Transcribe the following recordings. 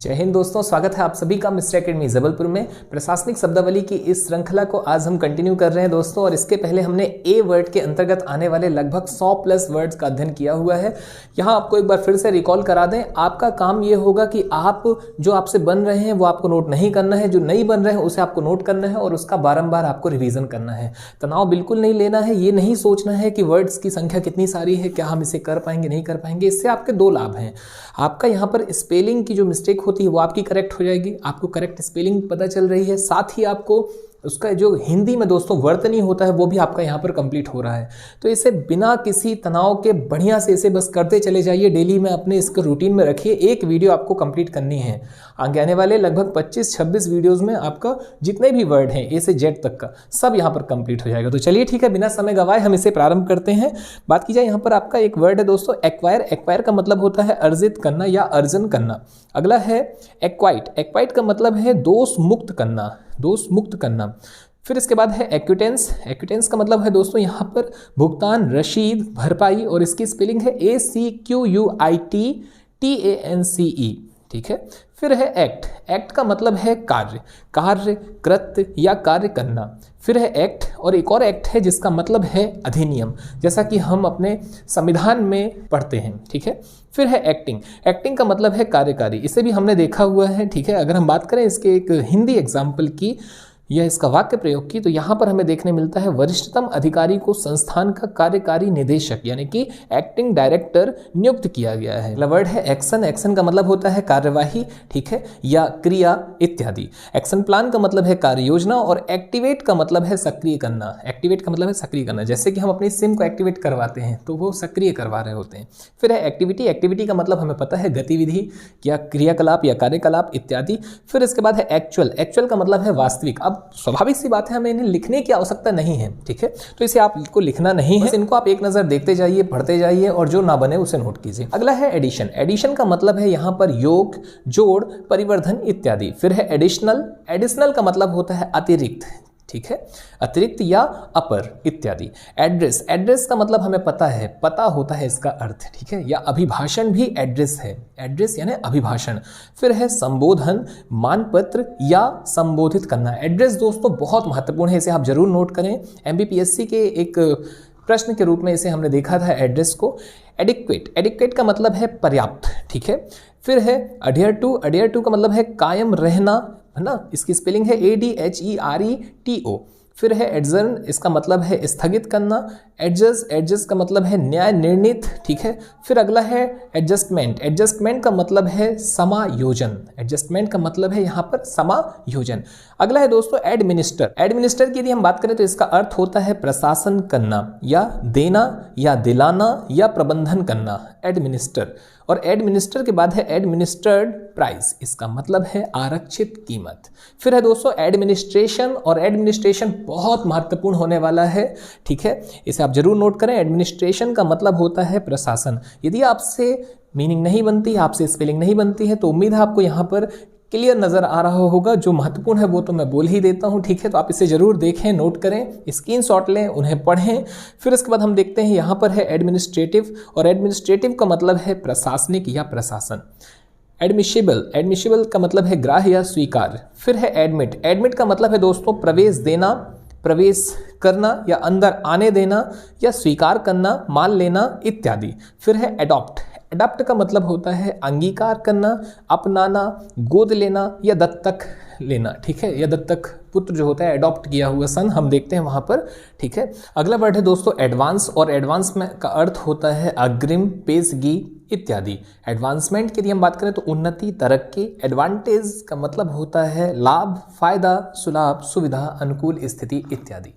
जय हिंद दोस्तों, स्वागत है आप सभी का मिस्टर एकेडमी जबलपुर में। प्रशासनिक शब्दावली की इस श्रृंखला को आज हम कंटिन्यू कर रहे हैं दोस्तों। और इसके पहले हमने ए वर्ड के अंतर्गत आने वाले लगभग 100 प्लस वर्ड्स का अध्ययन किया हुआ है। यहाँ आपको एक बार फिर से रिकॉल करा दें। आपका काम ये होगा कि आप जो आपसे बन रहे हैं वो आपको नोट नहीं करना है, जो नहीं बन रहे हैं उसे आपको नोट करना है और उसका बारंबार आपको रिवीजन करना है। तनाव बिल्कुल नहीं लेना है, ये नहीं सोचना है कि वर्ड्स की संख्या कितनी सारी है, क्या हम इसे कर पाएंगे नहीं कर पाएंगे। इससे आपके दो लाभ हैं। आपका यहाँ पर स्पेलिंग की जो मिस्टेक होती है वो आपकी करेक्ट हो जाएगी, आपको करेक्ट स्पेलिंग पता चल रही है। साथ ही आपको उसका जो हिंदी में दोस्तों वर्तनी होता है वो भी आपका यहाँ पर कंप्लीट हो रहा है। तो इसे बिना किसी तनाव के बढ़िया से इसे बस करते चले जाइए। डेली में अपने इसको रूटीन में रखिए। एक वीडियो आपको कंप्लीट करनी है। आगे आने वाले लगभग 25-26 वीडियोस में आपका जितने भी वर्ड हैं ए से जेड तक का सब यहाँ पर कंप्लीट हो जाएगा। तो चलिए ठीक है, बिना समय गवाए हम इसे प्रारंभ करते हैं। बात की जाए यहाँ पर आपका एक वर्ड है दोस्तों एक्वायर। एक्वायर का मतलब होता है अर्जित करना या अर्जन करना। अगला है एक्वाइट। एक्वाइट का मतलब है दोष मुक्त करना, दोष मुक्त करना। फिर इसके बाद है एक्विटेंस। एक्विटेंस का मतलब है दोस्तों यहाँ पर भुगतान, रशीद, भरपाई और इसकी स्पेलिंग है ACQUITTANCE। ठीक है। फिर है एक्ट। एक्ट का मतलब है कार्य, कार्य, कृत्य या कार्य करना। फिर है एक्ट और एक और एक्ट है जिसका मतलब है अधिनियम, जैसा कि हम अपने संविधान में पढ़ते हैं। ठीक है। फिर है एक्टिंग। एक्टिंग का मतलब है कार्यकारी, इसे भी हमने देखा हुआ है। ठीक है। अगर हम बात करें इसके एक हिंदी एग्जाम्पल की या इसका वाक्य प्रयोग की तो यहाँ पर हमें देखने मिलता है वरिष्ठतम अधिकारी को संस्थान का कार्यकारी निदेशक यानी कि एक्टिंग डायरेक्टर नियुक्त किया गया है। अगला वर्ड है एक्शन। एक्शन का मतलब होता है कार्यवाही, ठीक है, या क्रिया इत्यादि। एक्शन प्लान का मतलब है कार्य योजना और एक्टिवेट का मतलब है सक्रिय करना। एक्टिवेट का मतलब है सक्रिय करना, जैसे कि हम अपनी सिम को एक्टिवेट करवाते हैं तो वो सक्रिय करवा रहे होते हैं। फिर है एक्टिविटी। एक्टिविटी का मतलब हमें पता है गतिविधि या क्रियाकलाप या कार्यकलाप इत्यादि। फिर इसके बाद है एक्चुअल। एक्चुअल का मतलब है वास्तविक। अब स्वाभाविक सी बात है, हमें इन्हें लिखने की आवश्यकता नहीं है। ठीक है। तो इसे आपको लिखना नहीं है, इनको आप एक नजर देखते जाइए, पढ़ते जाइए और जो ना बने उसे नोट कीजिए। अगला है एडिशन। एडिशन का मतलब है यहाँ पर योग, जोड़, परिवर्धन इत्यादि। फिर है एडिशनल। एडिशनल का मतलब होता है अतिरिक्त, ठीक है, अतिरिक्त या अपर इत्यादि। एड्रेस। एड्रेस का मतलब हमें पता है, पता होता है इसका अर्थ, ठीक है, या अभिभाषण भी एड्रेस है। एड्रेस यानी अभिभाषण। फिर है संबोधन, मानपत्र या संबोधित करना। एड्रेस दोस्तों बहुत महत्वपूर्ण है, इसे आप जरूर नोट करें। MBPSC के एक प्रश्न के रूप में इसे हमने देखा था एड्रेस को। एडिक्वेट। एडिक्वेट का मतलब है पर्याप्त, ठीक है। फिर है अडियर टू। अडियर टू का मतलब है कायम रहना, है ना, इसकी स्पेलिंग है ADHERETO। फिर है एडजर्न। इसका मतलब है स्थगित करना। एडजस्ट। एडजस्ट का मतलब है न्याय निर्णीत, ठीक है। फिर अगला है एडजस्टमेंट। एडजस्टमेंट का मतलब है समायोजन। एडजस्टमेंट का मतलब है यहाँ पर समायोजन। अगला है दोस्तों एडमिनिस्टर। एडमिनिस्टर की यदि हम बात करें तो इसका अर्थ होता है प्रशासन करना या देना या दिलाना या प्रबंधन करना, एडमिनिस्टर। और एडमिनिस्टर के बाद है एडमिनिस्टर्ड प्राइस, इसका मतलब है आरक्षित कीमत। फिर है दोस्तों एडमिनिस्ट्रेशन। और एडमिनिस्ट्रेशन बहुत महत्वपूर्ण होने वाला है, ठीक है, इसे आप जरूर नोट करें। एडमिनिस्ट्रेशन का मतलब होता है प्रशासन। यदि आपसे मीनिंग नहीं बनती, आपसे स्पेलिंग नहीं बनती है तो उम्मीद है आपको यहाँ पर क्लियर नजर आ रहा होगा। जो महत्वपूर्ण है वो तो मैं बोल ही देता हूँ, ठीक है। तो आप इसे जरूर देखें, नोट करें, स्क्रीनशॉट लें, उन्हें पढ़ें। फिर इसके बाद हम देखते हैं यहाँ पर है एडमिनिस्ट्रेटिव। और एडमिनिस्ट्रेटिव का मतलब है प्रशासनिक या प्रशासन। एडमिशिबल। एडमिशिबल का मतलब है ग्राह्य या स्वीकार। फिर है एडमिट। एडमिट का मतलब है दोस्तों प्रवेश देना, प्रवेश करना या अंदर आने देना या स्वीकार करना, मान लेना इत्यादि। फिर है एडॉप्ट। एडॉप्ट का मतलब होता है अंगीकार करना, अपनाना, गोद लेना या दत्तक लेना, ठीक है, या दत्तक पुत्र जो होता है एडॉप्ट किया हुआ सन हम देखते हैं वहां पर, ठीक है। अगला वर्ड है दोस्तों एडवांस। और एडवांस में का अर्थ होता है अग्रिम, पेशगी इत्यादि। एडवांसमेंट की यदि हम बात करें तो उन्नति, तरक्की। एडवांटेज का मतलब होता है लाभ, फायदा, सुलाभ, सुविधा, अनुकूल स्थिति इत्यादि।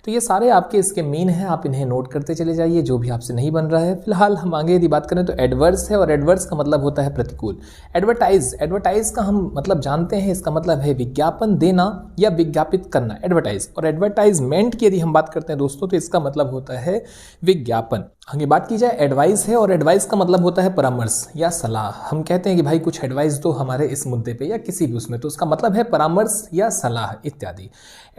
तो ये सारे आपके इसके मीन हैं, आप इन्हें नोट करते चले जाइए जो भी आपसे नहीं बन रहा है। फिलहाल हम आगे यदि बात करें तो एडवर्स है। और एडवर्स का मतलब होता है प्रतिकूल। एडवर्टाइज। एडवर्टाइज का हम मतलब जानते हैं, इसका मतलब है विज्ञापन देना या विज्ञापित करना, एडवर्टाइज। और एडवर्टाइजमेंट की यदि हम बात करते हैं दोस्तों तो इसका मतलब होता है विज्ञापन। आगे बात की जाए एडवाइस है। और एडवाइस का मतलब होता है परामर्श या सलाह। हम कहते हैं कि भाई कुछ एडवाइस दो हमारे इस मुद्दे पे या किसी भी उसमें, तो उसका मतलब है परामर्श या सलाह इत्यादि।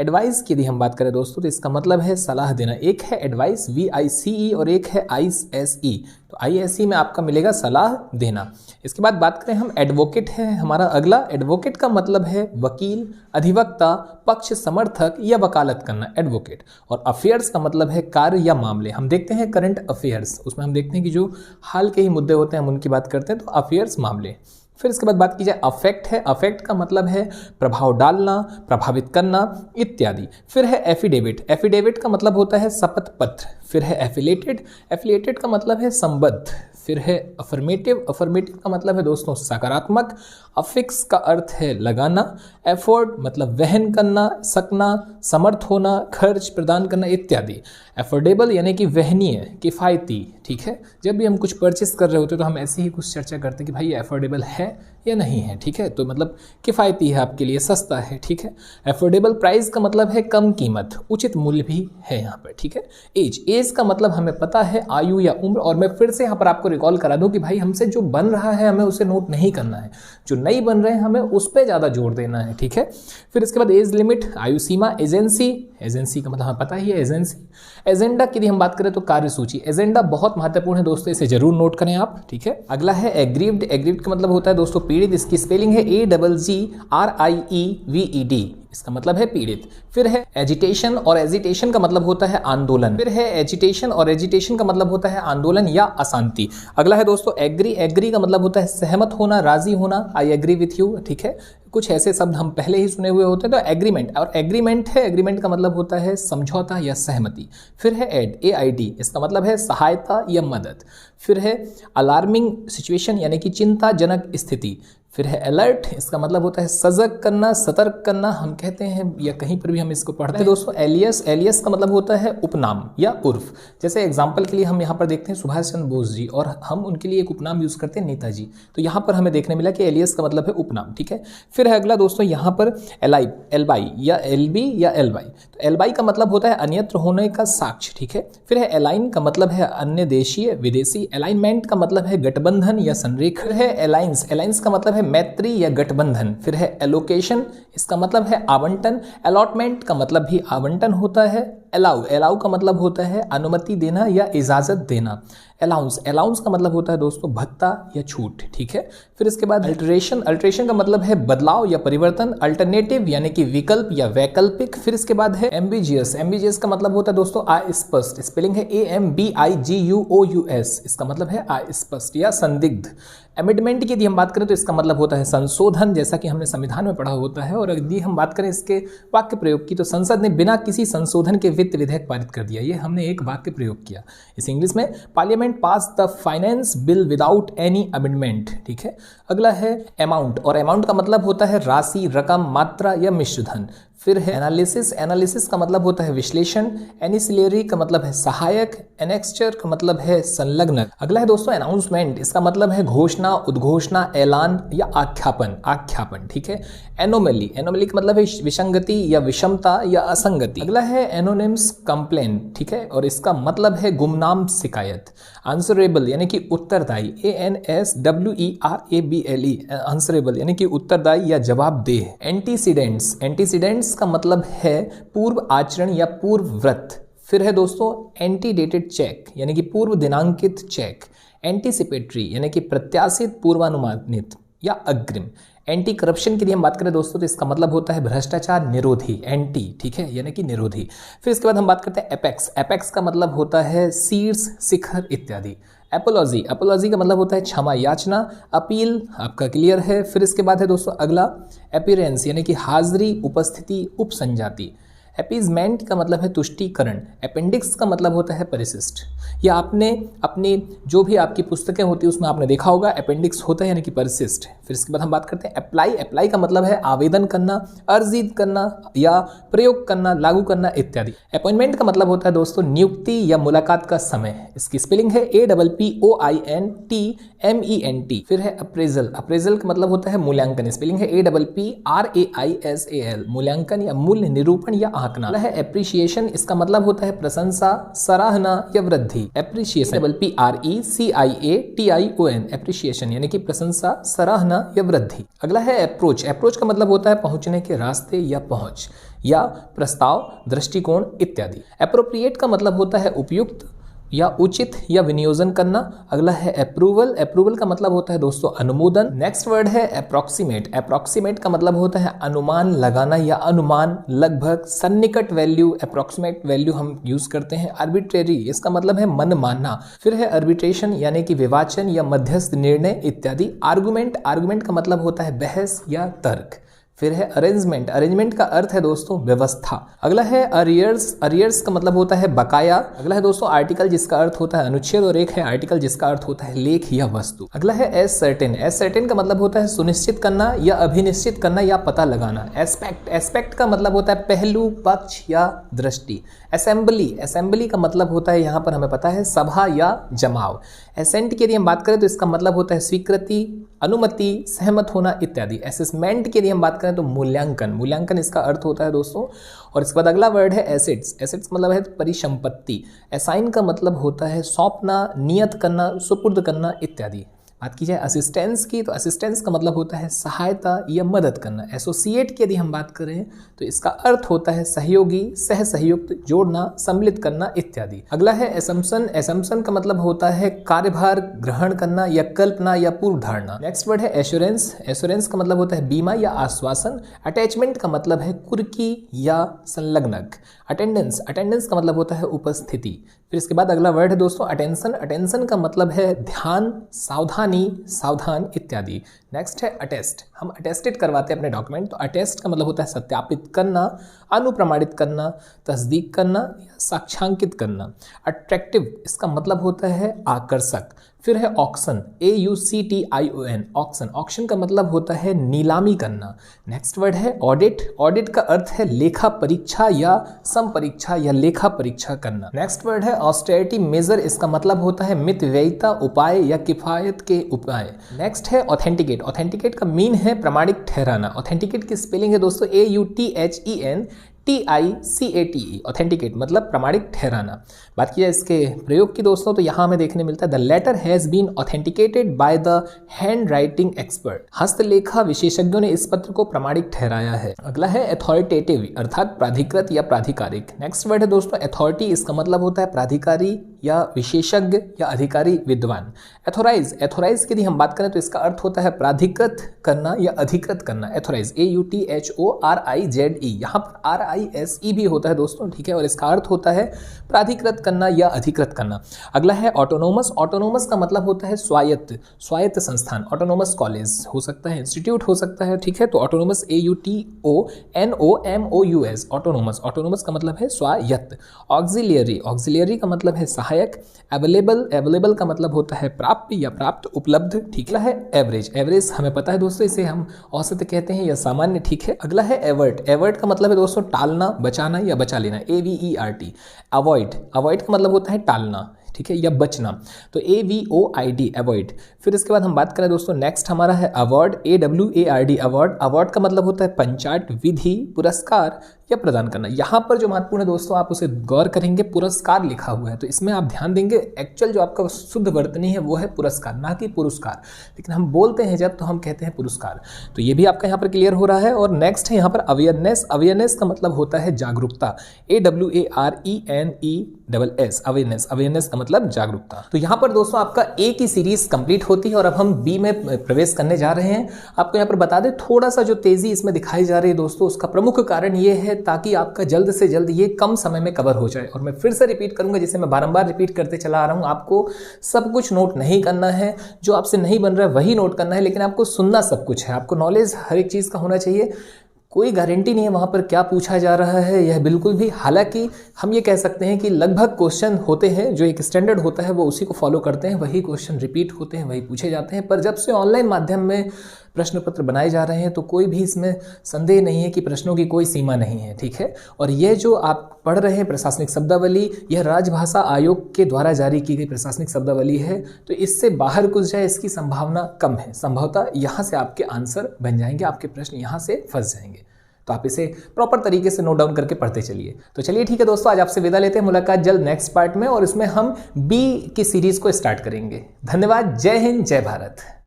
एडवाइस की यदि हम बात करें दोस्तों तो इसका मतलब है सलाह देना। एक है एडवाइस VICE और एक है ISE। तो ISE में आपका मिलेगा सलाह देना। इसके बाद बात करें हम एडवोकेट है हमारा अगला। एडवोकेट का मतलब है वकील, अधिवक्ता, पक्ष समर्थक या वकालत करना, एडवोकेट। और अफेयर्स का मतलब है कार्य या मामले। हम देखते हैं करंट अफेयर्स, उसमें हम देखते हैं कि जो हाल के ही मुद्दे होते हैं हम उनकी बात करते हैं, तो अफेयर्स मामले। फिर इसके बाद बात की जाए अफेक्ट है। अफेक्ट का मतलब है प्रभाव डालना, प्रभावित करना इत्यादि। फिर है एफिडेविट। एफिडेविट का मतलब होता है शपथ पत्र। फिर है एफिलेटेड। एफिलेटेड का मतलब है संबद्ध। फिर है अफर्मेटिव। अफर्मेटिव का मतलब है दोस्तों सकारात्मक। अफिक्स का अर्थ है लगाना। एफोर्ड मतलब वहन करना, सकना, समर्थ होना, खर्च प्रदान करना इत्यादि। एफोर्डेबल यानी कि वहनीय, किफ़ायती। ठीक है, जब भी हम कुछ परचेस कर रहे होते हैं तो हम ऐसे ही कुछ चर्चा करते हैं कि भाई ये एफोर्डेबल है या नहीं है। ठीक है, तो मतलब किफ़ायती है, आपके लिए सस्ता है। ठीक है, एफोर्डेबल प्राइस का मतलब है कम कीमत, उचित मूल्य भी है यहाँ पर। ठीक है, एज। एज का मतलब हमें पता है आयु या उम्र। और मैं फिर से यहाँ पर आपको रिकॉल करा दूँ कि भाई हमसे जो बन रहा है हमें उसे नोट नहीं करना है, जो नहीं बन रहे हैं हमें उस पर ज़्यादा जोर देना है। ठीक है, फिर इसके बाद एज लिमिट, आयु सीमा। एजेंसी। एजेंसी का मतलब हमें पता ही है एजेंसी। एजेंडा की यदि हम बात करें तो कार्यसूची। एजेंडा बहुत महत्वपूर्ण है दोस्तों, इसे जरूर नोट करें आप। ठीक है, अगला है एग्रीव्ड। एग्रीव्ड का मतलब होता है दोस्तों पीड़ित। इसकी स्पेलिंग है AGGRIEVED। इसका मतलब है पीड़ित। फिर है एजिटेशन, और एजिटेशन का मतलब होता है आंदोलन। फिर है एजिटेशन, और एजिटेशन का मतलब होता है आंदोलन या अशांति। अगला है दोस्तों एग्री। एग्री का मतलब होता है सहमत होना, राजी होना, आई एग्री विथ यू। ठीक है, कुछ ऐसे शब्द हम पहले ही सुने हुए होते हैं। तो एग्रीमेंट, और एग्रीमेंट है, एग्रीमेंट का मतलब होता है समझौता या सहमति। फिर है एड, AID। इसका मतलब है सहायता या मदद। फिर है अलार्मिंग सिचुएशन यानी कि चिंताजनक स्थिति। फिर है अलर्ट। इसका मतलब होता है सजग करना, सतर्क करना हम कहते हैं, या कहीं पर भी हम इसको पढ़ते हैं दोस्तों। एलियस। एलियस का मतलब होता है उपनाम या उर्फ। जैसे एग्जाम्पल के लिए हम यहाँ पर देखते हैं सुभाष चंद्र बोस जी, और हम उनके लिए एक उपनाम यूज करते हैं नेताजी। तो यहाँ पर हमें देखने मिला कि एलियस का मतलब है उपनाम। ठीक है, फिर है अगला दोस्तों यहाँ पर एलबाई या LB या LY। तो एलबाई का मतलब होता है अन्यत्र होने का साक्ष्य। ठीक है, फिर है एलाइन का मतलब है अन्य देशीय, विदेशी। अलाइनमेंट का मतलब है गठबंधन या संरेखण। है अलायंस। अलायंस का मतलब है मैत्री या गठबंधन। फिर है एलोकेशन। इसका मतलब है आवंटन। अलॉटमेंट का मतलब भी आवंटन होता है। अलाउ। अलाउ का मतलब होता है अनुमति देना या इजाजत देना। अलाउंस। अलाउंस का मतलब होता है दोस्तों भत्ता या छूट। ठीक है, फिर इसके बाद अल्टरेशन। अल्टरेशन का मतलब है बदलाव या परिवर्तन। अल्टरनेटिव यानी कि विकल्प या वैकल्पिक। फिर इसके बाद है एम्बिजियस। एम्बिजियस का मतलब होता है दोस्तों अस्पष्ट। स्पेलिंग है AMBIGUOUS। इसका मतलब है अस्पष्ट या संदिग्ध। अमेंडमेंट की यदि हम बात करें तो इसका मतलब होता है संशोधन, जैसा कि हमने संविधान में पढ़ा होता है। और यदि हम बात करें इसके वाक्य प्रयोग की, तो संसद ने बिना किसी संशोधन के वित्त विधेयक पारित कर दिया। ये हमने एक वाक्य प्रयोग किया। इस इंग्लिश में parliament pass the finance bill without any amendment. ठीक है, अगला है अमाउंट, और अमाउंट का मतलब होता है राशि, रकम, मात्रा या मिश्रधन। फिर है एनालिसिस। एनालिसिस का मतलब होता है विश्लेषण। एनिसिलरी का मतलब है सहायक। एनेक्स्चर का मतलब है संलग्न। अगला है दोस्तों अनाउंसमेंट। इसका मतलब है घोषणा, उद्घोषणा, ऐलान या आख्यापन। आख्यापन। ठीक है, एनोमली। एनोमली का मतलब है विसंगति या विषमता या असंगति। अगला है एनोनिम्स कंप्लेन। ठीक है, और इसका मतलब है गुमनाम शिकायत। आंसरेबल यानी कि उत्तरदायी। ANSWERABLE। आंसरेबल यानी कि उत्तरदायी या जवाबदेह। एंटीसीडेंट्स। एंटीसीडेंट्स का मतलब है पूर्व आचरण या पूर्व व्रत। फिर है दोस्तों एंटीडेटेड चेक यानी कि पूर्व दिनांकित चेक। एंटीसिपेटरी यानी कि प्रत्याशित, पूर्वानुमानित या अग्रिम। एंटी करप्शन की यदि हम बात करें दोस्तों तो इसका मतलब होता है भ्रष्टाचार निरोधी। एंटी, ठीक है, यानी कि निरोधी। फिर इसके बाद हम बात करते हैं एपेक्स। एपेक्स का मतलब होता है शीर्ष, शिखर इत्यादि। एपोलॉजी। एपोलॉजी का मतलब होता है क्षमा याचना। अपील आपका क्लियर है। फिर इसके बाद है दोस्तों अगला अपीयरेंस यानी कि हाजिरी, उपस्थिति, उपसंजाति। एपीजमेंट का मतलब है तुष्टीकरण। अपेंडिक्स का मतलब होता है परिशिष्ट। या आपने अपनी जो भी आपकी पुस्तकें होती है उसमें आपने देखा होगा अपेंडिक्स होता है यानी कि परिशिष्ट। फिर इसके बाद हम बात करते हैं अप्लाई। अप्लाई का मतलब है आवेदन करना, अर्जी करना या प्रयोग करना, लागू करना इत्यादि। अपॉइंटमेंट का मतलब होता है दोस्तों नियुक्ति या मुलाकात का समय। इसकी स्पेलिंग है APPOINTMENT। फिर है अप्रेजल। अप्रेजल का मतलब होता है मूल्यांकन। स्पेलिंग है APPRAISAL। मूल्यांकन या मूल्य निरूपण या आंकना। अगला है एप्रिसिएशन, इसका मतलब होता है प्रशंसा, सराहना या वृद्धि। एप्रिसिएशन PRECIATION, एप्रिसिएशन यानी कि प्रशंसा, सराहना या वृद्धि। अगला है अप्रोच। अप्रोच का मतलब होता है पहुंचने के रास्ते या पहुंच या प्रस्ताव, दृष्टिकोण इत्यादि। एप्रोप्रिएट का मतलब होता है उपयुक्त या उचित या विनियोजन करना। अगला है अप्रूवल। अप्रूवल का मतलब होता है दोस्तों अनुमोदन। नेक्स्ट वर्ड है अप्रोक्सीमेट। अप्रोक्सीमेट का मतलब होता है अनुमान लगाना या अनुमान, लगभग, सन्निकट वैल्यू। अप्रोक्सीमेट वैल्यू हम यूज करते हैं। आर्बिट्रेरी, इसका मतलब है मन मानना। फिर है आर्बिट्रेशन यानी कि विवाचन या मध्यस्थ निर्णय इत्यादि। आर्गुमेंट, आर्गुमेंट का मतलब होता है बहस या तर्क। फिर है अरेंजमेंट। अरेंजमेंट का अर्थ है दोस्तों व्यवस्था। अगला है अरियर्स। अरियर्स का मतलब होता है बकाया। अगला है दोस्तों आर्टिकल, जिसका अर्थ होता है अनुच्छेद, और एक है आर्टिकल जिसका अर्थ होता है लेख या वस्तु। अगला है एज सर्टेन। एज सर्टेन का मतलब होता है सुनिश्चित करना या अभिनिश्चित करना या पता लगाना। एस्पेक्ट। एस्पेक्ट का मतलब होता है पहलू, पक्ष या दृष्टि। असेंबली। असेंबली का मतलब होता है, यहाँ पर हमें पता है, सभा या जमाव। एसेंट की यदि हम बात करें तो इसका मतलब होता है स्वीकृति, अनुमति, सहमत होना इत्यादि। असेसमेंट की यदि हम बात करें तो मूल्यांकन। मूल्यांकन इसका अर्थ होता है दोस्तों। और इसके बाद अगला वर्ड है एसेट्स। एसेट्स मतलब है परिसंपत्ति। असाइन का मतलब होता है सौंपना, नियत करना, सुपुर्द करना इत्यादि। बात की जाए असिस्टेंस की तो असिस्टेंस का मतलब होता है सहायता या मदद करना। एसोसिएट की यदि हम बात करें तो इसका अर्थ होता है सहयोगी, सह संयुक्त, जोड़ना, सम्मिलित करना इत्यादि। अगला है असम्पशन। असम्पशन का मतलब होता है कार्यभार ग्रहण करना या कल्पना या पूर्व धारणा। नेक्स्ट वर्ड है एश्योरेंस। एश्योरेंस का मतलब होता है बीमा या आश्वासन। अटैचमेंट का मतलब है कुर्की या संलग्नक। अटेंडेंस। अटेंडेंस का मतलब होता है उपस्थिति। फिर इसके बाद अगला वर्ड है दोस्तों अटेंशन। अटेंशन का मतलब है ध्यान, सावधानी, सावधान इत्यादि। नेक्स्ट है अटेस्ट। हम अटेस्टेड करवाते हैं अपने डॉक्यूमेंट, तो अटेस्ट का मतलब होता है सत्यापित करना, अनुप्रमाणित करना, तस्दीक करना या साक्षांकित करना। अट्रैक्टिव, इसका मतलब होता है आकर्षक। फिर है ऑक्शन। AUCTION, auction. ऑक्शन का मतलब होता है नीलामी करना। नेक्स्ट वर्ड है ऑडिट। ऑडिट का अर्थ है लेखा परीक्षा या समपरीक्षा या लेखा परीक्षा करना। नेक्स्ट वर्ड है ऑस्टेरिटी मेजर। इसका मतलब होता है मितव्ययिता उपाय या किफायत के उपाय। नेक्स्ट है ऑथेंटिकेट। ऑथेंटिकेट का मीन है प्रमाणिक ठहराना। ऑथेंटिकेट की स्पेलिंग है दोस्तों AUTHENTICATE। ऑथेंटिकेट मतलब प्रमाणिक ठहराना। बात की जाए इसके प्रयोग की दोस्तों तो यहाँ हमें देखने मिलता है the letter has been authenticated by the handwriting expert. हस्तलेखा विशेषज्ञों ने इस पत्र को प्रमाणिक ठहराया है। अगला है अथॉरिटेटिव अर्थात प्राधिकृत या प्राधिकारिक। नेक्स्ट वर्ड है दोस्तों अथॉरिटी। इसका मतलब होता है प्राधिकारी या विशेषज्ञ या अधिकारी, विद्वान। एथोराइज। एथोराइज की यदि हम बात करें तो इसका अर्थ होता है प्राधिकृत करना या अधिकृत करना। Authorise AUTHORIZE। यहाँ पर RISE भी होता है दोस्तों, ठीक है, और इसका अर्थ होता है प्राधिकृत करना या अधिकृत करना। अगला है ऑटोनोमस। ऑटोनोमस का मतलब होता है स्वायत्त, स्वायत्त संस्थान। ऑटोनोमस कॉलेज हो सकता है, इंस्टीट्यूट हो सकता है, ठीक है, तो ऑटोनोमस AUTONOMOUS, ऑटोनोमस। ऑटोनोमस का मतलब है स्वायत्त। ऑक्सिलियरी। ऑक्सिलियरी का मतलब है सहायक। अवेलेबल। अवेलेबल का मतलब होता है प्राप्य या प्राप्त, उपलब्ध, ठीक है। एवरेज। एवरेज हमें पता है दोस्तों, इसे हम औसत कहते हैं या सामान्य, ठीक है। अगला है एवर्ट। एवर्ट का मतलब है दोस्तों टालना, बचाना या बचा लेना। AVERT। अवॉइड। अवॉइड का मतलब होता है टालना, ठीक है, या बचना, तो AVOID अवॉइड। फिर इसके बाद हम बात करें दोस्तों नेक्स्ट हमारा है अवार्ड। AWARD award. अवार्ड का मतलब होता है पंचाट, विधि, पुरस्कार या प्रदान करना। यहाँ पर जो महत्वपूर्ण है दोस्तों आप उसे गौर करेंगे, पुरस्कार लिखा हुआ है, तो इसमें आप ध्यान देंगे एक्चुअल जो आपका शुद्ध वर्तनी है वो है पुरस्कार, ना कि पुरस्कार, लेकिन हम बोलते हैं जब तो हम कहते हैं पुरस्कार। तो ये भी आपका यहाँ पर क्लियर हो रहा है। और नेक्स्ट है यहाँ पर अवेयरनेस। अवेयरनेस का मतलब होता है जागरूकता। AWARENESS awareness. अवेयरनेस का मतलब जागरूकता। तो यहाँ पर दोस्तों आपका ए की सीरीज कंप्लीट होती है और अब हम बी में प्रवेश करने जा रहे हैं। आपको यहाँ पर बता दें थोड़ा सा जो तेजी इसमें दिखाई जा रही है दोस्तों, उसका प्रमुख कारण ये है ताकि आपका जल्द से जल्द ये कम समय में कवर हो जाए। और मैं फिर से रिपीट करूंगा, जिसे मैं बारंबार रिपीट करते चला आ रहा हूँ, आपको सब कुछ नोट नहीं करना है, जो आपसे नहीं बन रहा है वही नोट करना है, लेकिन आपको सुनना सब कुछ है। आपको नॉलेज हर एक चीज़ का होना चाहिए। कोई गारंटी नहीं है वहाँ पर क्या पूछा जा रहा है, यह बिल्कुल भी। हालांकि हम ये कह सकते हैं कि लगभग क्वेश्चन होते हैं जो एक स्टैंडर्ड होता है वो उसी को फॉलो करते हैं, वही क्वेश्चन रिपीट होते हैं, वही पूछे जाते हैं। पर जब से ऑनलाइन माध्यम में प्रश्न पत्र बनाए जा रहे हैं तो कोई भी इसमें संदेह नहीं है कि प्रश्नों की कोई सीमा नहीं है, ठीक है। और यह जो आप पढ़ रहे हैं प्रशासनिक शब्दावली, यह राजभाषा आयोग के द्वारा जारी की गई प्रशासनिक शब्दावली है, तो इससे बाहर कुछ जाए इसकी संभावना कम है। संभवतः यहाँ से आपके आंसर बन जाएंगे, आपके प्रश्न यहाँ से फंस जाएंगे। तो आप इसे प्रॉपर तरीके से नोट डाउन करके पढ़ते चलिए। तो चलिए ठीक है दोस्तों, आज आपसे विदा लेते हैं, मुलाकात जल्द नेक्स्ट पार्ट में, और इसमें हम बी की सीरीज को स्टार्ट करेंगे। धन्यवाद, जय हिंद, जय भारत।